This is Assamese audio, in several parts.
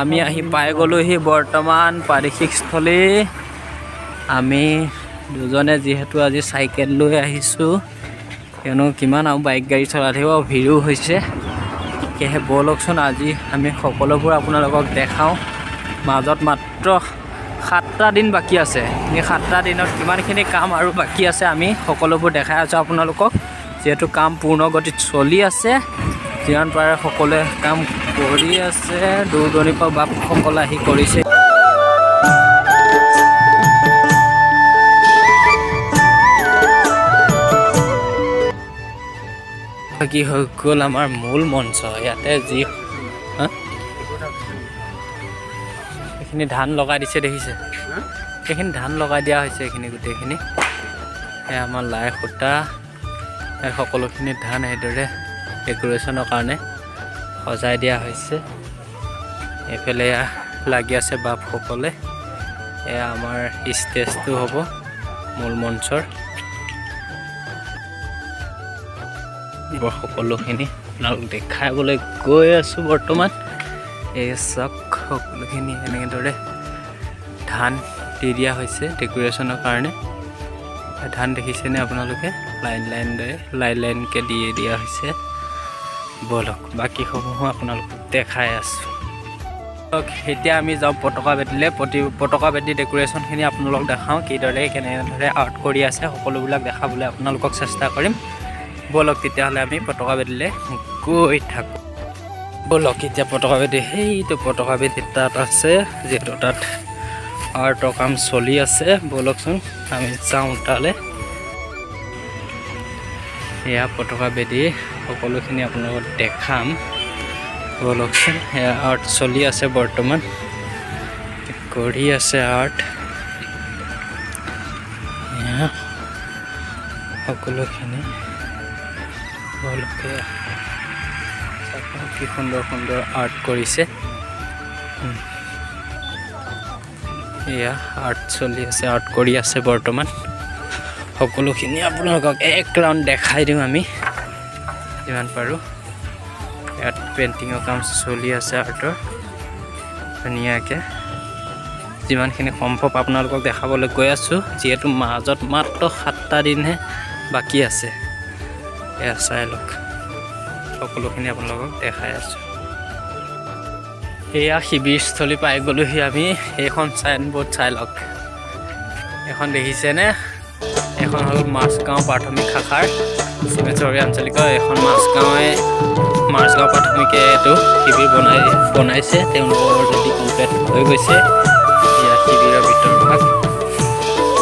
আমি আহি পাই গ'লোহি বৰ্তমান পাৰিশিক স্থলী। আমি দুজনে যিহেতু আজি চাইকেল লৈ আহিছোঁ, কিয়নো কিমান আৰু বাইক গাড়ী চলাই থাকিব, ভিৰো হৈছে। সেয়েহে ব'লকচোন আজি আমি সকলোবোৰ আপোনালোকক দেখাওঁ। মাজত মাত্ৰ 7টা দিন বাকী আছে। এই 7টা দিনত কিমানখিনি কাম আৰু বাকী আছে আমি সকলোবোৰ দেখাই আছোঁ আপোনালোকক। যিহেতু কাম পূৰ্ণ গতিত চলি আছে, যিমান পাৰে সকলোৱে কাম কৰি আছে। দূৰ দূৰণিৰ পৰা বাপসকল আহি কৰিছে। কি হৈ গ'ল আমাৰ মূল মঞ্চ। ইয়াতে যি এইখিনি ধান লগাই দিছে দেখিছে, এইখিনি ধান লগাই দিয়া হৈছে। এইখিনি গোটেইখিনি এয়া আমাৰ লাই সূতা, ইয়াত সকলোখিনি ধান সেইদৰে ডেক'ৰেশ্যনৰ কাৰণে সজাই দিয়া হৈছে। এইফালে লাগি আছে বাপসকলে। এয়া আমাৰ ষ্টেজটো হ'ব মূল মঞ্চৰ। সকলোখিনি আপোনালোক দেখাবলৈ গৈ আছোঁ বৰ্তমান। এই চাওক সকলোখিনি এনেদৰে ধান দি দিয়া হৈছে ডেক'ৰেশ্যনৰ কাৰণে। ধান দেখিছেনে আপোনালোকে? লাইনকৈ দি দিয়া হৈছে। ব'লক বাকীসমূহো আপোনালোকক দেখাই আছোঁ। এতিয়া আমি যাওঁ পতাকা বেদীলৈ। পতাকা বেদী ডেক'ৰেশ্যনখিনি আপোনালোকক দেখাওঁ, কিদৰে কেনেদৰে আৰ্ট কৰি আছে। সকলোবিলাক দেখাবলৈ আপোনালোকক চেষ্টা কৰিম। ব'লক তেতিয়াহ'লে আমি পতাকা বেদীলৈ গৈ থাকোঁ। ব'লক এতিয়া পতাকা বেদী, সেইটো পতাকা বেদী তাত আছে, যিহেতু তাত আৰ্টৰ কাম চলি আছে। ব'লকচোন আমি যাওঁ তালৈ। এয়া পতাকা বেদী, সকলোখিনি আপোনালোকক দেখাম। ব'লকচোন, এয়া আৰ্ট চলি আছে বৰ্তমান, কৰি আছে আৰ্ট। এয়া সকলোখিনি ব'লকে কি সুন্দৰ সুন্দৰ আৰ্ট কৰিছে। এয়া আৰ্ট চলি আছে, আৰ্ট কৰি আছে বৰ্তমান। সকলোখিনি আপোনালোকক এক ৰাউণ্ড দেখাই দিওঁ আমি যিমান পাৰোঁ। ইয়াত পেইণ্টিঙৰ কাম চলি আছে আৰ্টৰ ধুনীয়াকৈ। যিমানখিনি সম্ভৱ আপোনালোকক দেখাবলৈ গৈ আছোঁ, যিহেতু মাজত মাত্ৰ 7টা দিনহে বাকী আছে। এয়া চাই লওক, সকলোখিনি আপোনালোকক দেখাই আছোঁ। এয়া শিবিৰস্থলী পাই গ'লোহি আমি। এইখন চাইনবোৰ্ড চাই লওক, এইখন দেখিছেনে? এখন হ'ল মাছগাঁও প্ৰাথমিক শাখাৰ চিমেঞ্চৰী আঞ্চলিকৰ। এখন মাছগাঁও প্ৰাথমিকে এইটো শিবিৰ বনাইছে। তেওঁলোকৰ যদি কমপ্লিট হৈ গৈছে। এয়া শিবিৰৰ ভিতৰভাগ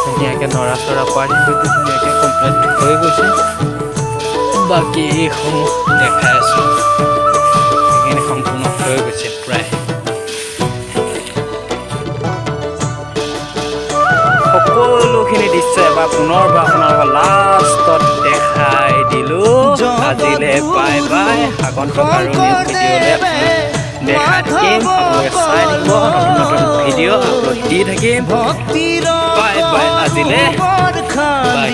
ধুনীয়াকৈ নৰা চৰা পাৰি ধুনীয়াকৈ কমপ্লিট হৈ গৈছে। বাকী এইসমূহ দেখাই আছোঁ, সেইখিনি সম্পূৰ্ণ হৈ গৈছে প্ৰায়। সকলোখিনি দৃশ্য এবাৰ পুনৰবাৰ আপোনালোকৰ লাষ্টত দেখাই দিলোঁ। আজিলৈ বাই বাই। আগন্তুক আৰু নেক্সট ভিডিঅ'লৈ দেখাই থাকিম, আপোনালোকে চাই থাকিব। নতুন নতুন ভিডিঅ' আপলোড দি থাকিম। বাই বাই, আজিলৈ বাই।